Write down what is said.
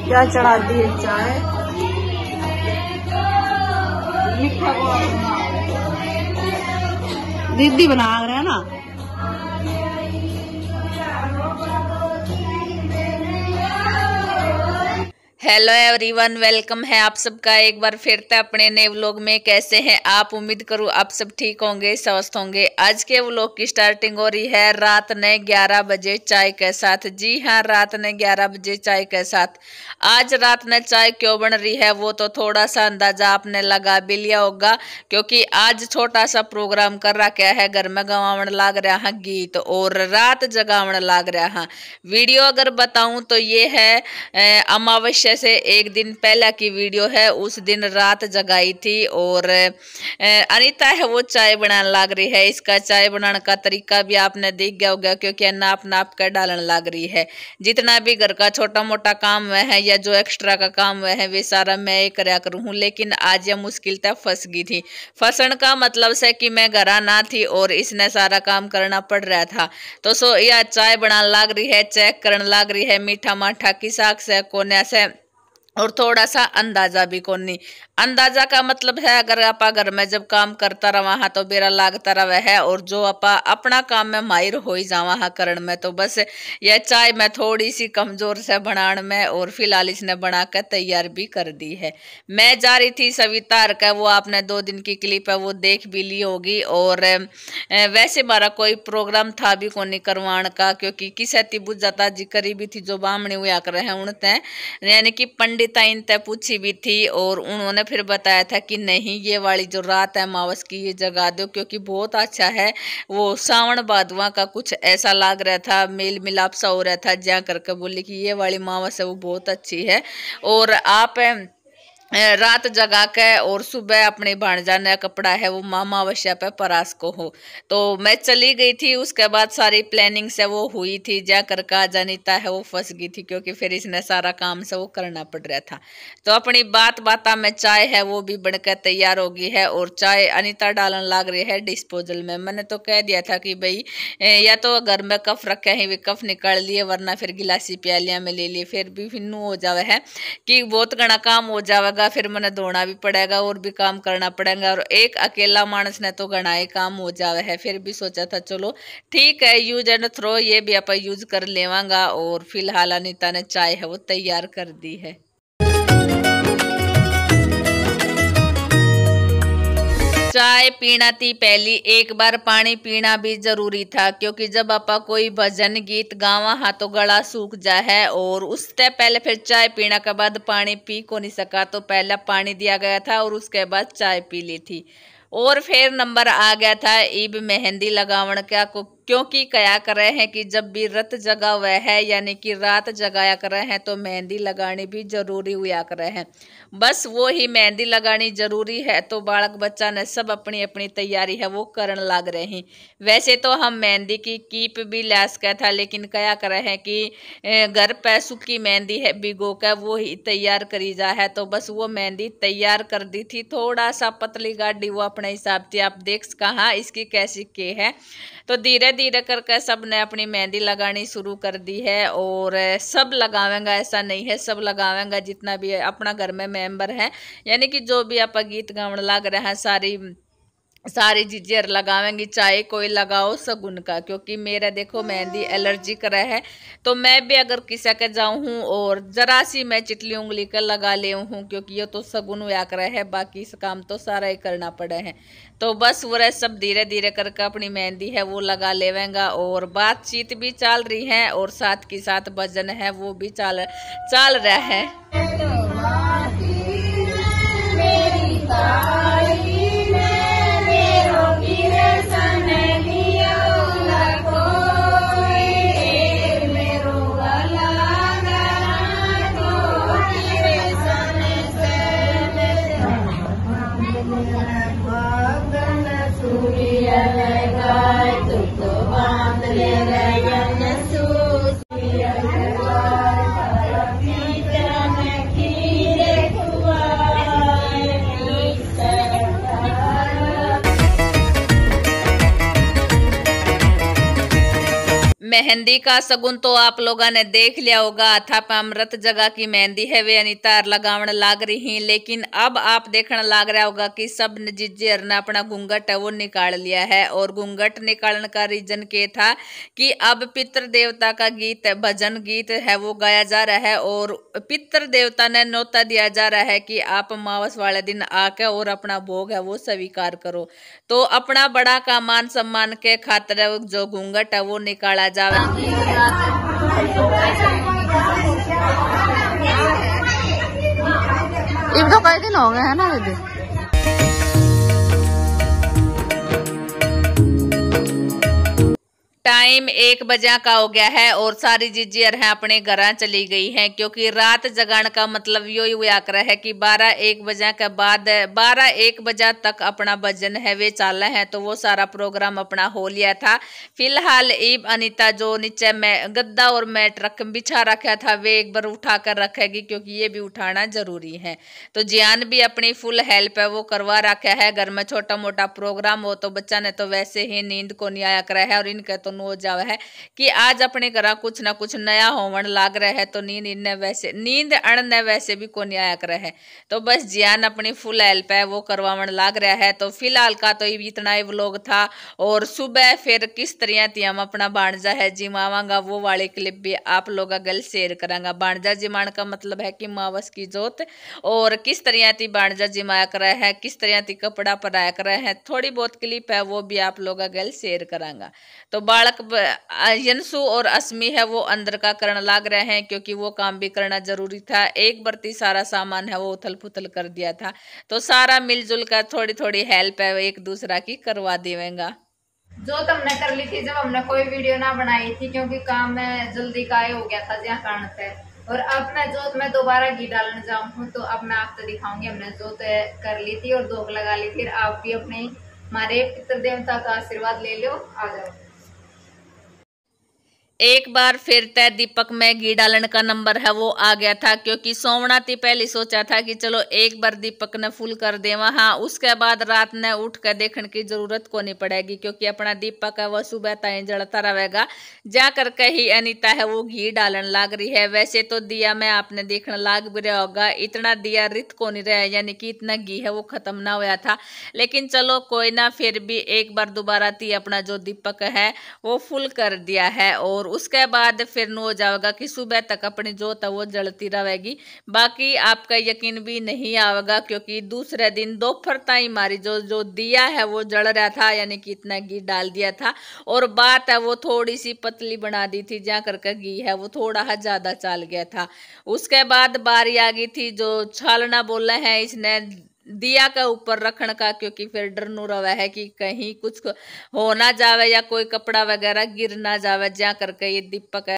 क्या चढ़ा दी है चाय मीठा दीदी बना रहे हैं ना। हेलो एवरीवन, वेलकम है आप सबका एक बार फिर से अपने नए व्लॉग में। कैसे हैं आप? उम्मीद करूं आप सब ठीक होंगे, स्वस्थ होंगे। आज के व्लॉग की स्टार्टिंग हो रही है रात ने 11 बजे चाय के साथ। जी हाँ, रात ने 11 बजे चाय के साथ। आज रात ने चाय क्यों बन रही है वो तो थोड़ा सा अंदाजा आपने लगा भी लिया होगा, क्योंकि आज छोटा सा प्रोग्राम कर रखा है। घर में गवावण लाग रहा है गीत और रात जगावण लाग रहा है। वीडियो अगर बताऊं तो ये है अमावस्या से एक दिन पहले की वीडियो है। उस दिन रात जगाई थी और अनीता है वो चाय बनाने लग रही है। इसका चाय बनाने का तरीका भी आपने देख गया होगा, क्योंकि नाप नाप कर डालने लग रही है। जितना भी घर का छोटा मोटा काम वह है या जो एक्स्ट्रा का काम वह है वे सारा मैं ही करया करूँ। लेकिन आज यह मुश्किल तक फंस गई थी। फंसन का मतलब से कि मैं घर ना थी और इसने सारा काम करना पड़ रहा था। तो सो यह चाय बनाने लग रही है, चेक करने लग रही है मीठा माठा की साग से कोने से, और थोड़ा सा अंदाजा भी कोनी। अंदाजा का मतलब है अगर आपा घर में जब काम करता रहा तो बेरा लागता रहा है, और जो आपा अपना काम में माहिर हो ही जावा है करण में, तो बस यह चाय में थोड़ी सी कमजोर से बनाने में, और फिलहाल इसने बना कर तैयार भी कर दी है। मैं जा रही थी सविता का, वो आपने 2 दिन की क्लिप है वो देख भी ली होगी। और वैसे हमारा कोई प्रोग्राम था भी कोनी करवाण का, क्योंकि किसी बुझाता जी करी भी थी जो बामणी हुआ कर रहे हैं उनते, यानी कि पंडित ताइन तय पूछी भी थी, और उन्होंने फिर बताया था कि नहीं ये वाली जो रात है अमावस की ये जगा दो, क्योंकि बहुत अच्छा है। वो सावन भादवा का कुछ ऐसा लग रहा था, मेल मिलाप सा हो रहा था। ज्या करके बोली कि ये वाली अमावस है वो बहुत अच्छी है, और आप रात जगा के और सुबह अपने भाणजा ने कपड़ा है वो अमावस्या पे परास को हो। तो मैं चली गई थी। उसके बाद सारी प्लानिंग से वो हुई थी। जा कर का जनिता है वो फंस गई थी, क्योंकि फिर इसने सारा काम से वो करना पड़ रहा था। तो अपनी बात में चाय है वो भी बनकर तैयार हो गई है, और चाय अनीता डालने लग रही है डिस्पोजल में। मैंने तो कह दिया था कि भाई या तो घर में कफ रखे हैं वे कफ निकाल लिए, वरना फिर गिलासी प्यालियां में ले लिए। फिर भी फिन्नू हो जावे है कि बहुत घना काम हो जाएगा, फिर मैंने धोना भी पड़ेगा और भी काम करना पड़ेगा, और एक अकेला मानस ने तो घना ही काम हो जावे है। फिर भी सोचा था चलो ठीक है यूज एंड थ्रो ये भी आप यूज कर लेवांगा। और फिलहाल अनीता ने चाय है वो तैयार कर दी है। चाय पीना थी पहली, एक बार पानी पीना भी जरूरी था, क्योंकि जब आपा कोई भजन गीत गावा हा तो गला सूख जा है, और उससे पहले फिर चाय पीना के बाद पानी पी को नहीं सका, तो पहला पानी दिया गया था और उसके बाद चाय पी ली थी। और फिर नंबर आ गया था ईब मेहंदी लगावण का, क्योंकि कया कर रहे हैं कि जब भी रत जगा हुआ है यानी कि रात जगाया कर रहे हैं तो मेहंदी लगानी भी जरूरी हुआ कर रहे हैं। बस वो ही मेहंदी लगानी जरूरी है, तो बालक बच्चा ने सब अपनी अपनी तैयारी है वो करन लग रहे हैं। वैसे तो हम मेहंदी की कीप भी लैस का था, लेकिन कया कर रहे हैं कि घर पे सूखी मेहंदी है भिगो कर वो ही तैयार करी जा है। तो बस वो मेहंदी तैयार कर दी थी, थोड़ा सा पतली गाड़ी वो अपने हिसाब से। आप देख कहा इसकी कैसी के है। तो धीरे धीरे करके सब ने अपनी मेहंदी लगानी शुरू कर दी है, और सब लगावेंगा ऐसा नहीं है, सब लगावेंगा जितना भी अपना घर में मेंबर है, यानी कि जो भी आप गीत गावन लग रहे हैं सारी चीजें लगावेंगी। चाहे कोई लगाओ सगुन का, क्योंकि मेरा देखो मेहंदी एलर्जी करा है, तो मैं भी अगर किसी के जाऊँ और जरा सी मैं चिटली उंगली का लगा ले हूँ, क्योंकि ये तो सगुन हुआ करा है, बाकी इस काम तो सारा ही करना पड़े है। तो बस वो सब धीरे धीरे करके अपनी मेहंदी है वो लगा लेवेंगा, और बातचीत भी चल रही है और साथ के साथ भजन है वो भी चल रहा है। मेहंदी का सगुन तो आप लोगों ने देख लिया होगा था। अमृत जगह की मेहंदी है वे अनीता लगावण लाग रही, लेकिन अब आप देखने लाग रहा होगा कि सब जीजे ने अपना घूंघट है वो निकाल लिया है। और घूंघट निकालने का रीजन के था कि अब पितृ देवता का गीत भजन गीत है वो गाया जा रहा है और पितृ देवता ने न्योता दिया जा रहा है कि आप अमावस वाले दिन आके और अपना भोग है वो स्वीकार करो। तो अपना बड़ा का मान सम्मान के खातिर जो घूंघट है वो निकाला जावे। इब तो कई दिन हो गए हैं ना दीदी। टाइम 1 बजे का हो गया है और सारी जीजियर हैं अपने घर चली गई हैं, क्योंकि रात जगाने का मतलब यो ही हुआ कर है कि 12-1 बजे के बाद 12-1 बजे तक अपना भजन है वे चाला है। तो वो सारा प्रोग्राम अपना हो लिया था। फिलहाल ईब अनीता जो नीचे में गद्दा और मैट रख बिछा रखा था वे एक बार उठा कर रखेगी, क्योंकि ये भी उठाना जरूरी है। तो जियान भी अपनी फुल हेल्प है वो करवा रखा है। घर में छोटा मोटा प्रोग्राम हो तो बच्चा ने तो वैसे ही नींद को नहीं आया करा है और इनके तो हो जावा है कि आज अपने घर कुछ ना कुछ नया होवन लाग रहा है। तो नींद अण वैसे भी को नहीं आया कर है। तो बस जियान अपनी फुल हेल्प है वो करवावन लाग रहा है। तो फिलहाल का तो इतना ही व्लॉग था और सुबह फिर किस तरह थी हम अपना बाणजा है जिमावांगा वो वाली क्लिप भी आप लोग गल शेयर करांगा। बाणजा जिमान का मतलब है कि मावस की जोत, और किस तरह थी बाणजा जिमाया कर है, किस तरह थी कपड़ा पराया कर है, थोड़ी बहुत क्लिप है वो भी आप लोग गल शेयर करांगा। तो बालक यंसु और अस्मी है वो अंदर का करने लाग रहे हैं, क्योंकि वो काम भी करना जरूरी था। एक बर्ती सारा सामान है वो उथल पुथल कर दिया था। तो सारा मिलजुल कर थोड़ी थोड़ी हेल्प है एक दूसरा की करवा देवेंगा। जो हमने कर ली थी जब हमने कोई वीडियो ना बनाई थी, क्योंकि काम में जल्दी का हो गया था जहाँ कारण से। और अब मैं जोत में दोबारा घी डालने जाऊँ तो अब मैं आपको दिखाऊंगी। हमने जोत कर ली थी और दोग लगा ली थी। आप भी अपने हमारे पितृ देवता का आशीर्वाद ले लो। आ जाओ। एक बार फिर तय दीपक में घी डालने का नंबर है वो आ गया था, क्योंकि सोमना थी पहले सोचा था कि चलो एक बार दीपक ने फुल कर देवा। हाँ, उसके बाद रात ने उठ कर देखने की जरूरत को नहीं पड़ेगी, क्योंकि अपना दीपक है वह सुबह तय जलता रहेगा। जा करके ही अनीता है वो घी डालने लाग रही है। वैसे तो दिया में आपने देखने लाग भी रहा होगा, इतना दिया रित को नहीं रहा, यानी कि इतना घी है वो खत्म ना हुआ था। लेकिन चलो कोई ना, फिर भी एक बार दोबारा थी अपना जो दीपक है वो फुल कर दिया है। और उसके बाद फिर हो जाएगा कि सुबह तक अपनी जोत वो जलती रहेगी। बाकी आपका यकीन भी नहीं आएगा, क्योंकि दूसरे दिन दोपहर तक हमारी जो दिया है वो जल रहा था, यानी कि इतना घी डाल दिया था। और बात है वो थोड़ी सी पतली बना दी थी, जहाँ करके घी है वो थोड़ा ज्यादा चाल गया था। उसके बाद बारी आ गई थी जो छालना बोला है इसने दिया का ऊपर रखने का, क्योंकि फिर डर नु रहा है कि कहीं कुछ हो ना जावे या कोई कपड़ा वगैरह गिर ना जावे, जहाँ करके ये दीपक